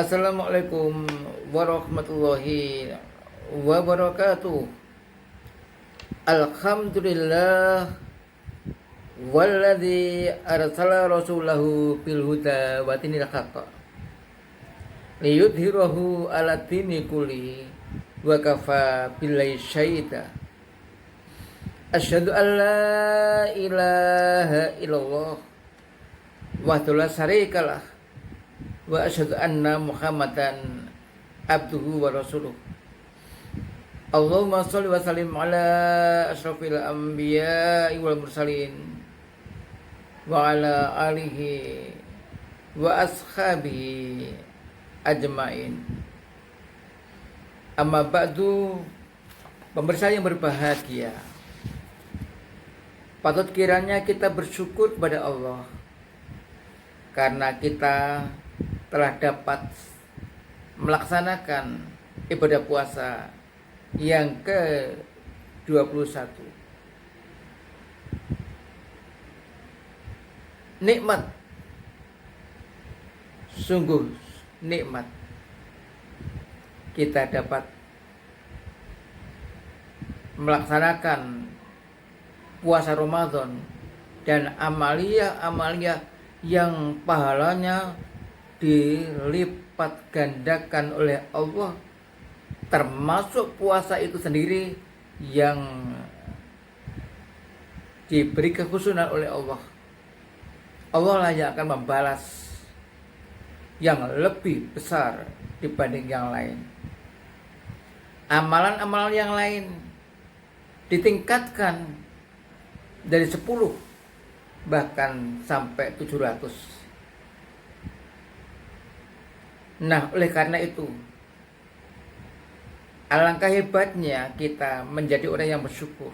Assalamualaikum warahmatullahi wabarakatuh. Alhamdulillah walladzi arsala rasulahu bil huda wa dinil haqq liyudhhirahu 'ala dini kulli wa kafa billahi syahida. Asyhadu an la ilaha illallah wahdahu la syarikalah wa asyhadu anna Muhammadan abduhu wa rasuluh. Allahumma sholli wa sallim ala asyrafil anbiya'i wal mursalin wa ala alihi wa ashabihi ajmain. Amma ba'du, pemirsa yang berbahagia, patut kiranya kita bersyukur kepada Allah karena kita telah dapat melaksanakan ibadah puasa yang ke-21. Nikmat, sungguh nikmat kita dapat melaksanakan puasa Ramadan dan amalia-amalia yang pahalanya dilipat gandakan oleh Allah, termasuk puasa itu sendiri yang diberi kekhususan oleh Allah. Allah lah yang akan membalas yang lebih besar dibanding yang lain. Amalan-amalan yang lain ditingkatkan dari 10 bahkan sampai 700. Nah, oleh karena itu, alangkah hebatnya kita menjadi orang yang bersyukur.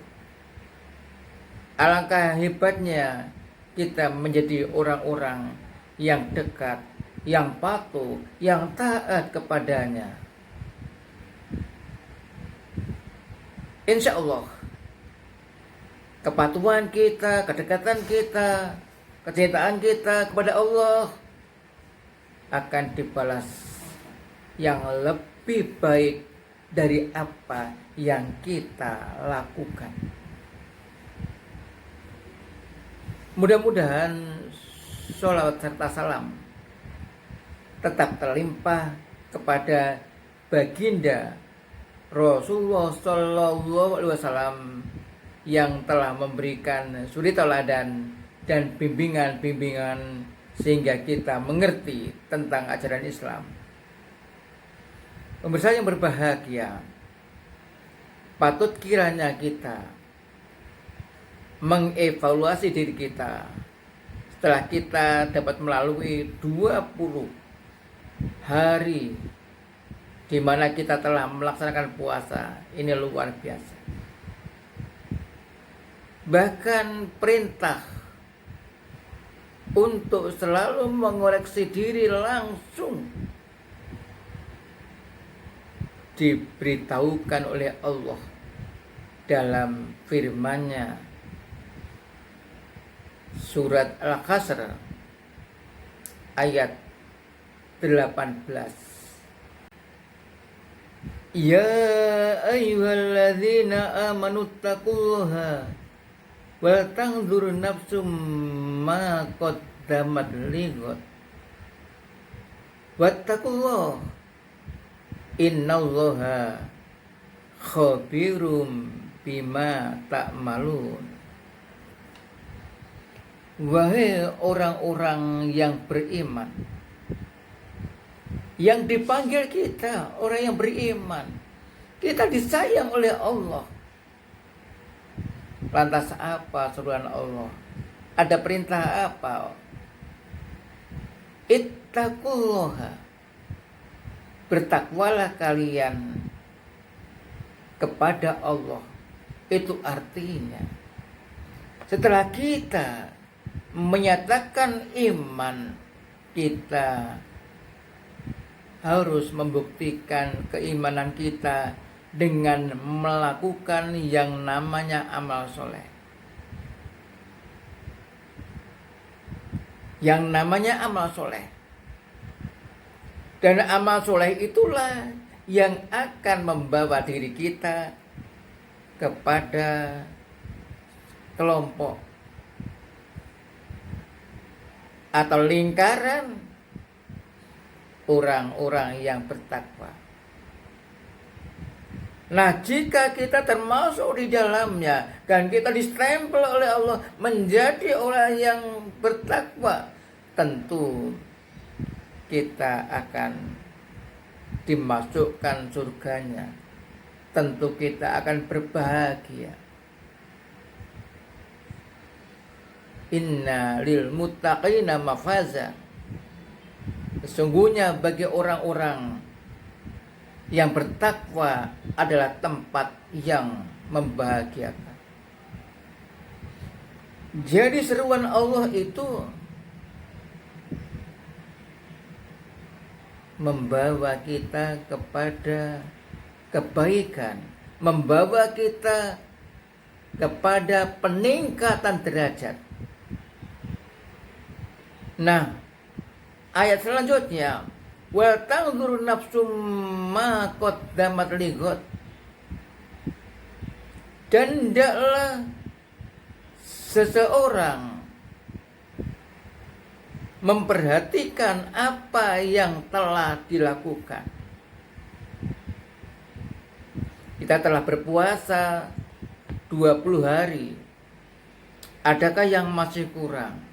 Alangkah hebatnya kita menjadi orang-orang yang dekat, yang patuh, yang taat kepadanya. Insya Allah, kepatuhan kita, kedekatan kita, kecintaan kita kepada Allah akan dibalas yang lebih baik dari apa yang kita lakukan. Mudah-mudahan sholawat serta salam tetap terlimpah kepada baginda Rasulullah Shallallahu Alaihi Wasallam yang telah memberikan suri tauladan dan bimbingan-bimbingan sehingga kita mengerti tentang ajaran Islam. Pemirsa yang berbahagia, patut kiranya kita mengevaluasi diri kita setelah kita dapat melalui 20 hari di mana kita telah melaksanakan puasa. Ini luar biasa. Bahkan perintah untuk selalu mengoreksi diri langsung diberitahukan oleh Allah dalam firman-Nya surat Al-Hasr ayat 18. Ya ayyuhalladzina amanu taqullaha wal tanzur nafsum ma qaddamat lighad wattaqullaha innallaha khabirum bima ta'malun. Wahai orang-orang yang beriman, yang dipanggil kita orang yang beriman, kita disayang oleh Allah. Lantas apa suruhan Allah? Ada perintah apa? Ittaqullaha, bertakwalah kalian kepada Allah. Itu artinya setelah kita menyatakan iman, kita harus membuktikan keimanan kita dengan melakukan yang namanya amal soleh. Yang namanya amal soleh Dan amal soleh itulah yang akan membawa diri kita kepada kelompok atau lingkaran orang-orang yang bertakwa. Nah, jika kita termasuk di dalamnya dan kita distempel oleh Allah menjadi orang yang bertakwa, tentu kita akan dimasukkan surganya. Tentu kita akan berbahagia. Inna lil muttaqina mafaza. Sesungguhnya bagi orang-orang yang bertakwa adalah tempat yang membahagiakan. Jadi seruan Allah itu membawa kita kepada kebaikan, membawa kita kepada peningkatan derajat. Nah, ayat selanjutnya, wa tanzur nafsum ma qaddamat lighad. Dan hendaklah seseorang memperhatikan apa yang telah dilakukan. Kita telah berpuasa 20 hari. Adakah yang masih kurang?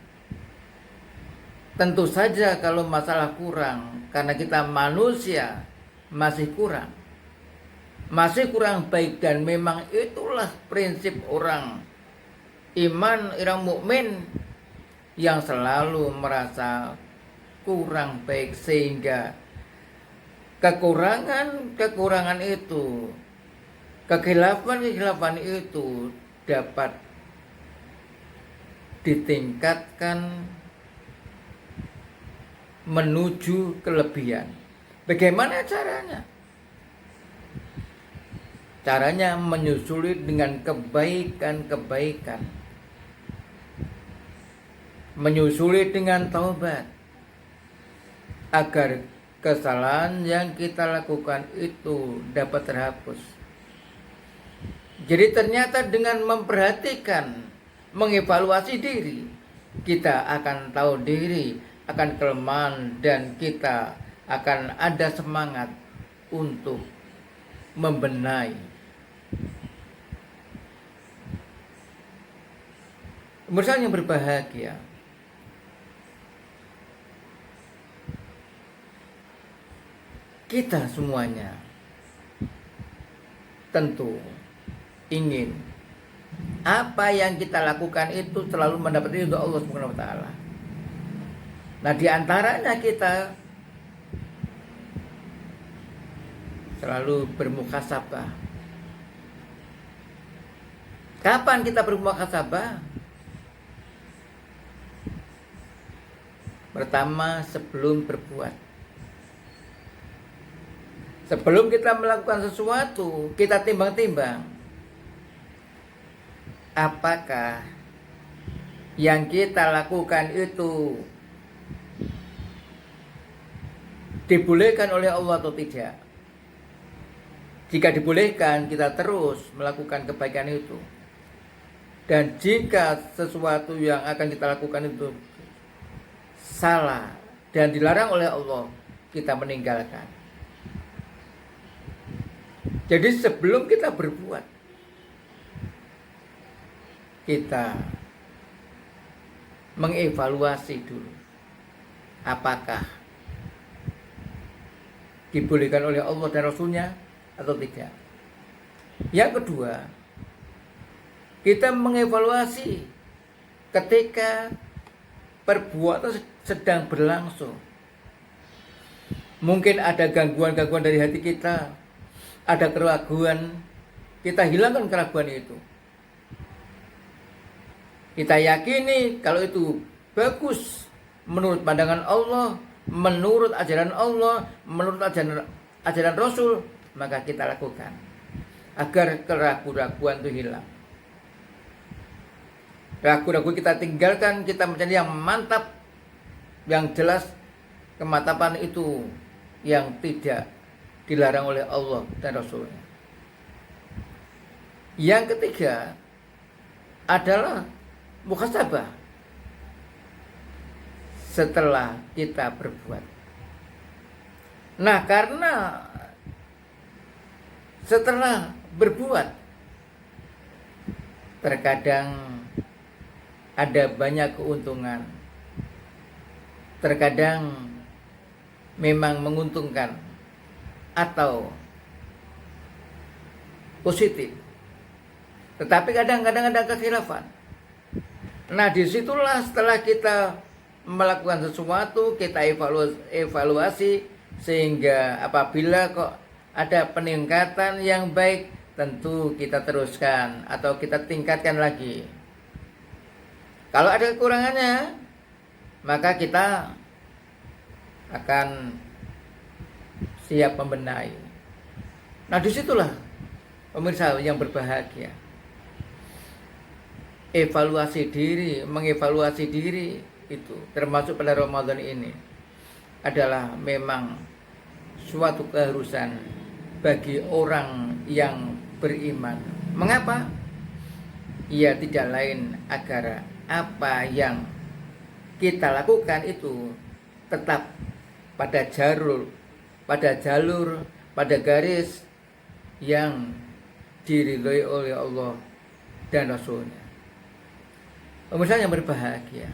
Tentu saja kalau masalah kurang, karena kita manusia masih kurang. Masih kurang baik, dan memang itulah prinsip orang iman, orang mukmin yang selalu merasa kurang baik, sehingga kekurangan itu, kekhilafan itu dapat ditingkatkan menuju kelebihan. Bagaimana caranya? Caranya menyusuli dengan kebaikan-kebaikan. Menyusuli dengan taubat. Agar kesalahan yang kita lakukan itu dapat terhapus. Jadi ternyata dengan memperhatikan, mengevaluasi diri, kita akan tahu diri, akan kelemahan, dan kita akan ada semangat untuk membenahi. Misalnya berbahagia. Kita semuanya tentu ingin apa yang kita lakukan itu selalu mendapat ridho Allah Subhanahu wa taala. Nah, di antaranya kita selalu bermuhasabah. Kapan kita bermuhasabah? Pertama, sebelum berbuat. Sebelum kita melakukan sesuatu, kita timbang-timbang. Apakah yang kita lakukan itu dibolehkan oleh Allah atau tidak? Jika dibolehkan, kita terus melakukan kebaikan itu. Dan jika sesuatu yang akan kita lakukan itu salah dan dilarang oleh Allah, kita meninggalkan. Jadi sebelum kita berbuat, kita mengevaluasi dulu apakah dibolehkan oleh Allah dan Rasulnya atau tidak. Yang kedua, kita mengevaluasi ketika perbuatan sedang berlangsung. Mungkin ada gangguan-gangguan dari hati kita, ada keraguan, kita hilangkan keraguan itu. Kita yakini kalau itu bagus menurut pandangan Allah, menurut ajaran Allah, menurut ajaran Rasul, maka kita lakukan agar keraguan-keraguan itu hilang. Ragu-ragu kita tinggalkan, kita mencari yang mantap, yang jelas. Kemantapan itu yang tidak dilarang oleh Allah dan Rasulnya. Yang ketiga adalah muhasabah setelah kita berbuat. Nah, karena setelah berbuat terkadang ada banyak keuntungan, terkadang memang menguntungkan atau positif, tetapi kadang-kadang ada kekhilafan. Nah, disitulah setelah kita melakukan sesuatu, kita evaluasi, sehingga apabila kok ada peningkatan yang baik, tentu kita teruskan atau kita tingkatkan lagi. Kalau ada kekurangannya, maka kita akan siap membenahi. Nah, disitulah pemirsa yang berbahagia, mengevaluasi diri itu termasuk pada Ramadan ini adalah memang suatu keharusan bagi orang yang beriman. Mengapa? Ia tidak lain agar apa yang kita lakukan itu tetap pada jalur, pada garis yang diridhoi oleh Allah dan Rasulnya. Pemirsa yang berbahagia,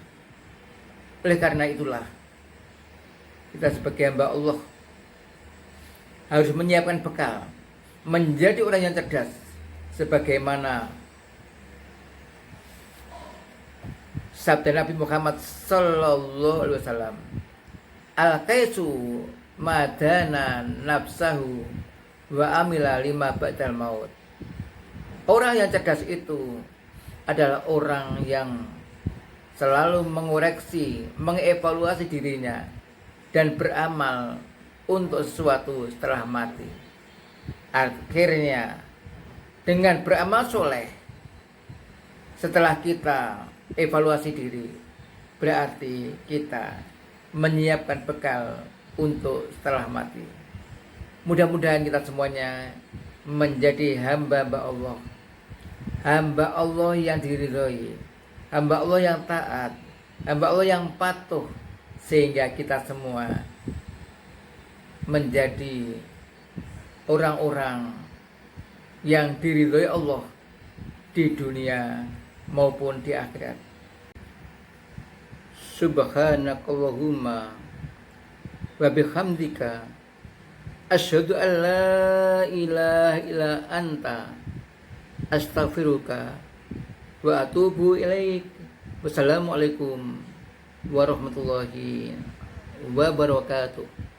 oleh karena itulah kita sebagai hamba Allah harus menyiapkan bekal, menjadi orang yang cerdas, sebagaimana sabda Nabi Muhammad sallallahu alaihi wasallam, al-qaisu madana nafsahu wa amila lima ba'dal maut. Orang yang cerdas itu adalah orang yang selalu mengoreksi, mengevaluasi dirinya dan beramal untuk sesuatu setelah mati. Akhirnya dengan beramal soleh setelah kita evaluasi diri, berarti kita menyiapkan bekal untuk setelah mati. Mudah-mudahan kita semuanya menjadi hamba-hamba Allah, hamba Allah yang diridhoi, hamba Allah yang taat, hamba Allah yang patuh, sehingga kita semua menjadi orang-orang yang diridhoi Allah di dunia maupun di akhirat. Subhanakallahumma wa bihamdika asyhadu an la ilaha illa anta astaghfiruka wa atubu ilaik. Wassalamualaikum warahmatullahi wabarakatuh.